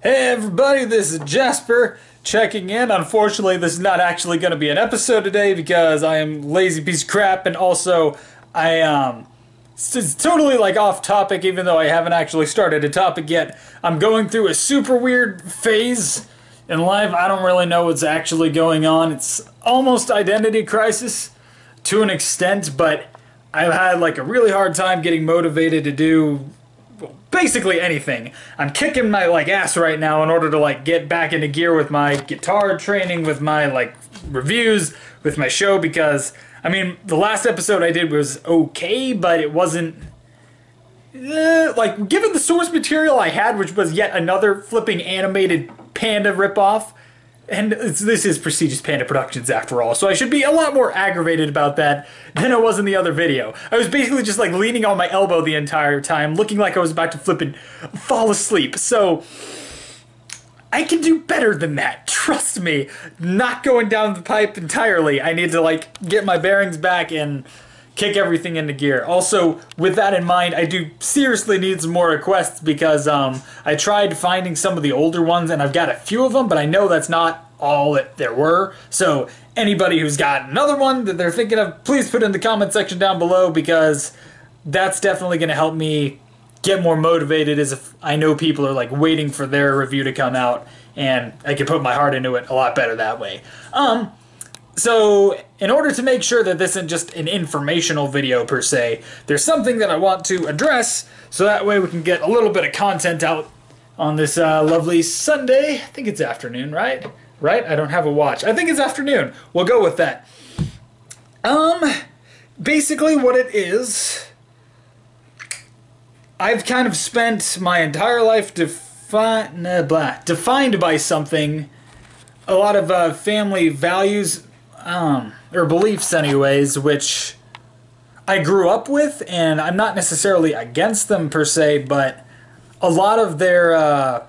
Hey everybody, this is Jasper checking in. Unfortunately, this is not actually going to be an episode today because I am a lazy piece of crap, and also it's totally like off topic even though I haven't actually started a topic yet. I'm going through a super weird phase in life. I don't really know what's actually going on. It's almost identity crisis to an extent, but I've had like a really hard time getting motivated to do basically anything. I'm kicking my ass right now in order to get back into gear with my guitar training, with my reviews, with my show, because I mean the last episode I did was okay, but it wasn't given the source material I had, which was yet another flipping animated Panda ripoff. And this is prestigious Panda Productions after all, so I should be a lot more aggravated about that than I was in the other video. I was basically just leaning on my elbow the entire time, looking like I was about to flip and fall asleep. So I can do better than that, trust me. Not going down the pipe entirely. I need to get my bearings back and kick everything into gear. Also, with that in mind, I do seriously need some more requests because I tried finding some of the older ones and I've got a few of them, but I know that's not all that there were. So anybody who's got another one that they're thinking of, please put it in the comment section down below, because that's definitely going to help me get more motivated, as if I know people are waiting for their review to come out, and I can put my heart into it a lot better that way. So, in order to make sure that this isn't just an informational video per se, there's something that I want to address, so that way we can get a little bit of content out on this lovely Sunday. I think it's afternoon, right? Right? I don't have a watch. I think it's afternoon. We'll go with that. Basically what it is, I've kind of spent my entire life defined by something, a lot of family values, or beliefs anyways, which I grew up with, and I'm not necessarily against them per se, but a lot of their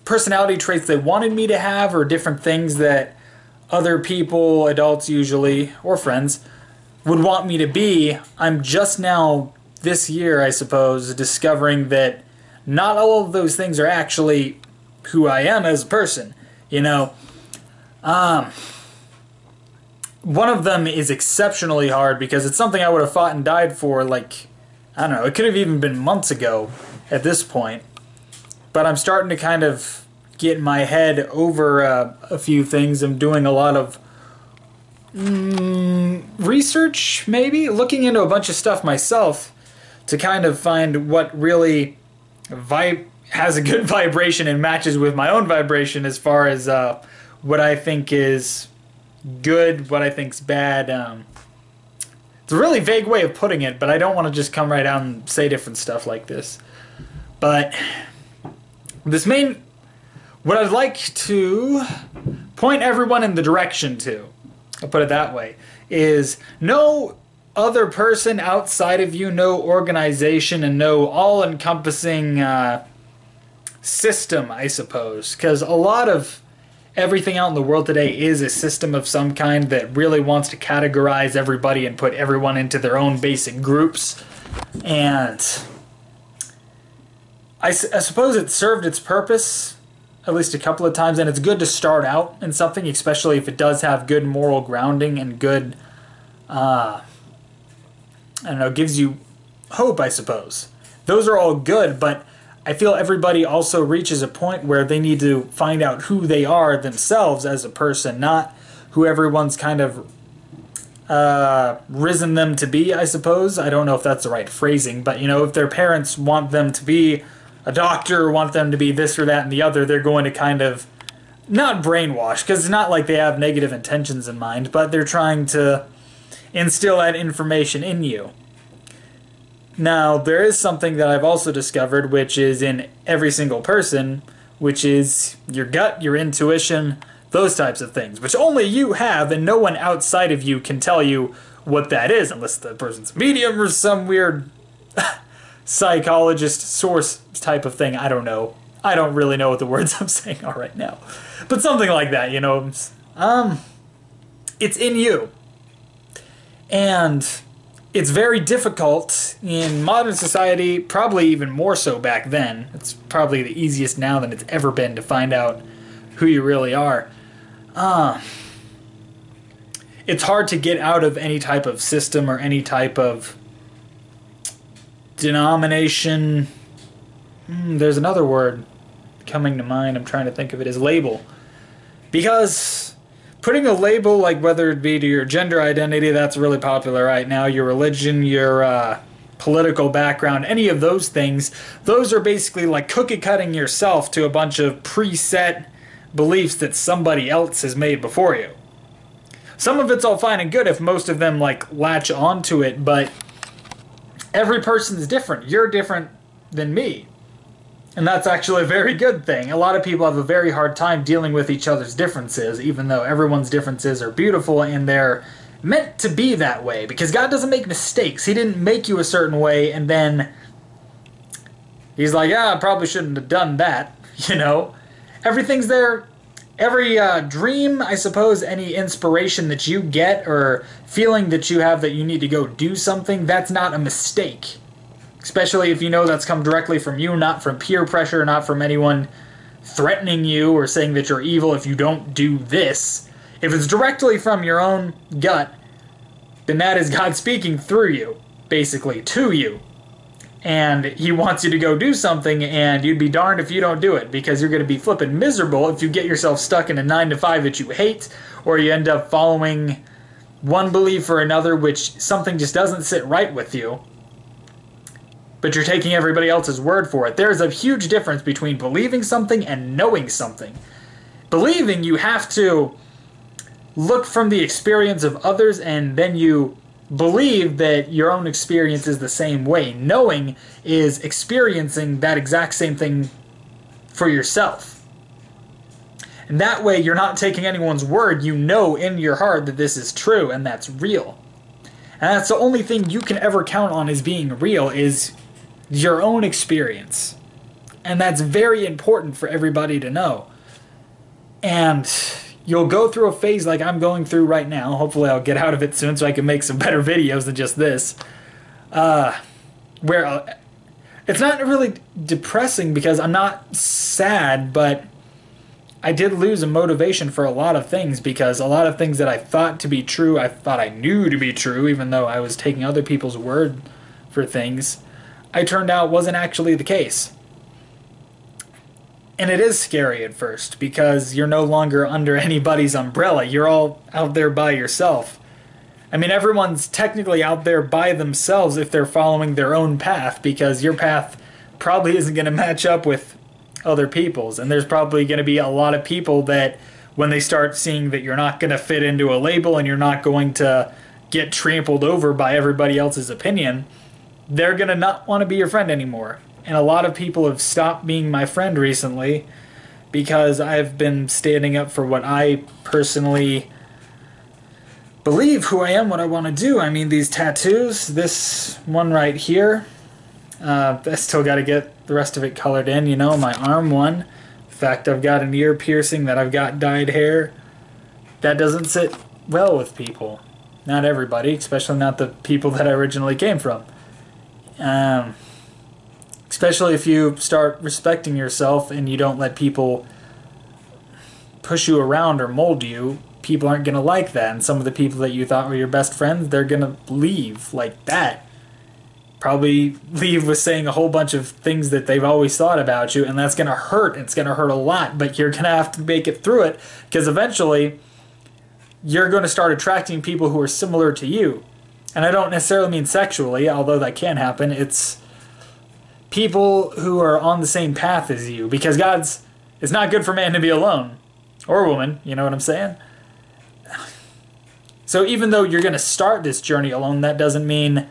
personality traits they wanted me to have, or different things that other people, adults usually, or friends, would want me to be, I'm just now, this year I suppose, discovering that not all of those things are actually who I am as a person, you know? One of them is exceptionally hard because it's something I would have fought and died for, I don't know, it could have even been months ago at this point. But I'm starting to kind of get my head over a few things. I'm doing a lot of research, maybe? Looking into a bunch of stuff myself to kind of find what really has a good vibration and matches with my own vibration as far as what I think is good, what I think's bad. It's a really vague way of putting it, but I don't want to just come right out and say different stuff like this. But what I'd like to point everyone in the direction to, I'll put it that way, is no other person outside of you, no organization, and no all-encompassing system, I suppose. Because a lot of everything out in the world today is a system of some kind that really wants to categorize everybody and put everyone into their own basic groups. And I suppose it served its purpose at least a couple of times, and it's good to start out in something, especially if it does have good moral grounding and good, I don't know, gives you hope, I suppose. Those are all good, but I feel everybody also reaches a point where they need to find out who they are themselves as a person, not who everyone's kind of risen them to be, I suppose. I don't know if that's the right phrasing, but you know, if their parents want them to be a doctor, want them to be this or that and the other, they're going to kind of, not brainwash, because it's not like they have negative intentions in mind, but they're trying to instill that information in you. Now, there is something that I've also discovered, which is in every single person, which is your gut, your intuition, those types of things, which only you have, and no one outside of you can tell you what that is, unless the person's medium or some weird psychologist source type of thing. I don't know. I don't really know what the words I'm saying are right now. But something like that, you know. It's in you. And it's very difficult in modern society, probably even more so back then. It's probably the easiest now than it's ever been to find out who you really are. It's hard to get out of any type of system or any type of denomination. There's another word coming to mind. I'm trying to think of it as label. Because putting a label, like whether it be to your gender identity, that's really popular right now, your religion, your political background, any of those things, those are basically like cookie cutting yourself to a bunch of preset beliefs that somebody else has made before you. Some of it's all fine and good if most of them like latch onto it, but every person's different. You're different than me. And that's actually a very good thing. A lot of people have a very hard time dealing with each other's differences, even though everyone's differences are beautiful and they're meant to be that way. Because God doesn't make mistakes. He didn't make you a certain way and then He's like, I probably shouldn't have done that. You know? Everything's there. Every dream, I suppose, any inspiration that you get or feeling that you have that you need to go do something, that's not a mistake. Especially if you know that's come directly from you, not from peer pressure, not from anyone threatening you or saying that you're evil if you don't do this. If it's directly from your own gut, then that is God speaking through you, basically, to you. And He wants you to go do something, and you'd be darned if you don't do it, because you're going to be flippin' miserable if you get yourself stuck in a 9-to-5 that you hate, or you end up following one belief or another, which something just doesn't sit right with you, but you're taking everybody else's word for it. There's a huge difference between believing something and knowing something. Believing, you have to look from the experience of others, and then you believe that your own experience is the same way. Knowing is experiencing that exact same thing for yourself. And that way you're not taking anyone's word. You know in your heart that this is true and that's real. And that's the only thing you can ever count on as being real, is your own experience. And that's very important for everybody to know. And you'll go through a phase like I'm going through right now. Hopefully I'll get out of it soon so I can make some better videos than just this. Where it's not really depressing because I'm not sad, but I did lose a motivation for a lot of things, because a lot of things that I thought to be true, I thought I knew to be true, even though I was taking other people's word for things, I turned out wasn't actually the case. And it is scary at first, because you're no longer under anybody's umbrella. You're all out there by yourself. I mean, everyone's technically out there by themselves if they're following their own path, because your path probably isn't going to match up with other people's. And there's probably going to be a lot of people that, when they start seeing that you're not going to fit into a label and you're not going to get trampled over by everybody else's opinion, they're going to not want to be your friend anymore. And a lot of people have stopped being my friend recently because I've been standing up for what I personally believe, who I am, what I want to do. I mean, these tattoos, this one right here, I still got to get the rest of it colored in, you know, my arm one. The fact I've got an ear piercing, that I've got dyed hair, that doesn't sit well with people. Not everybody, especially not the people that I originally came from. Especially if you start respecting yourself and you don't let people push you around or mold you, people aren't going to like that. And some of the people that you thought were your best friends, they're going to leave like that. Probably leave with saying a whole bunch of things that they've always thought about you, and that's going to hurt. It's going to hurt a lot, but you're going to have to make it through it, because eventually you're going to start attracting people who are similar to you. And I don't necessarily mean sexually, although that can happen. It's people who are on the same path as you, because it's not good for man to be alone, or woman, you know what I'm saying? So even though you're going to start this journey alone, that doesn't mean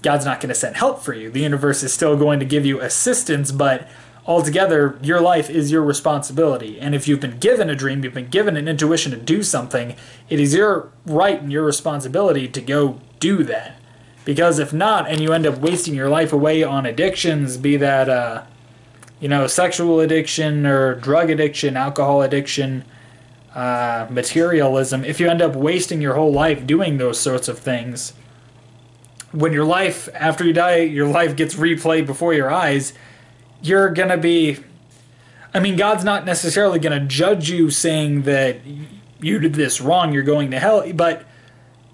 God's not going to send help for you. The universe is still going to give you assistance, but altogether, your life is your responsibility. And if you've been given a dream, you've been given an intuition to do something, it is your right and your responsibility to go do that. Because if not, and you end up wasting your life away on addictions, be that, sexual addiction or drug addiction, alcohol addiction, materialism, if you end up wasting your whole life doing those sorts of things, when your life, after you die, your life gets replayed before your eyes, you're going to be, I mean, God's not necessarily going to judge you saying that you did this wrong, you're going to hell, but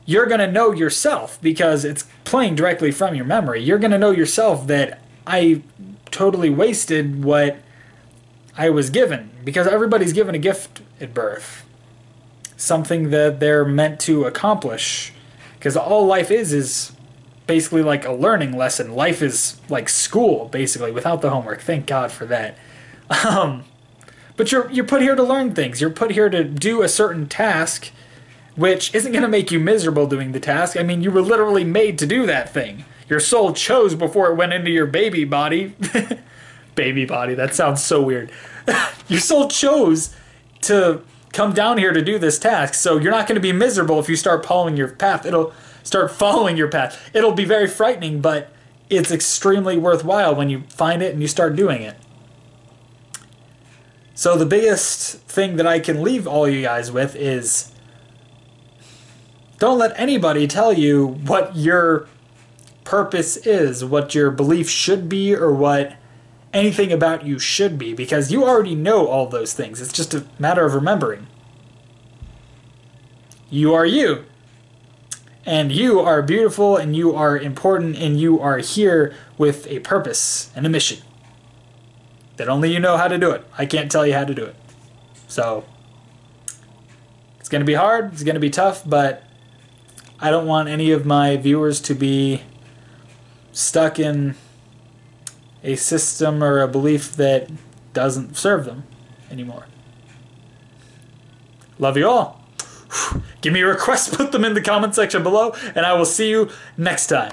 you're going to know yourself because it's playing directly from your memory. You're going to know yourself that I totally wasted what I was given, because everybody's given a gift at birth, something that they're meant to accomplish, because all life is basically like a learning lesson. Life is like school, basically, without the homework. Thank God for that. But you're put here to learn things. You're put here to do a certain task, which isn't going to make you miserable doing the task. I mean, you were literally made to do that thing. Your soul chose before it went into your baby body. Baby body, that sounds so weird. Your soul chose to come down here to do this task, so you're not going to be miserable if you start following your path. It'll start following your path. It'll be very frightening, but it's extremely worthwhile when you find it and you start doing it. So the biggest thing that I can leave all you guys with is, don't let anybody tell you what your purpose is, what your belief should be, or what anything about you should be, because you already know all those things. It's just a matter of remembering. You are you. And you are beautiful, and you are important, and you are here with a purpose and a mission that only you know how to do it. I can't tell you how to do it. So, it's going to be hard, it's going to be tough, but I don't want any of my viewers to be stuck in a system or a belief that doesn't serve them anymore. Love you all. Give me a request, put them in the comment section below, and I will see you next time.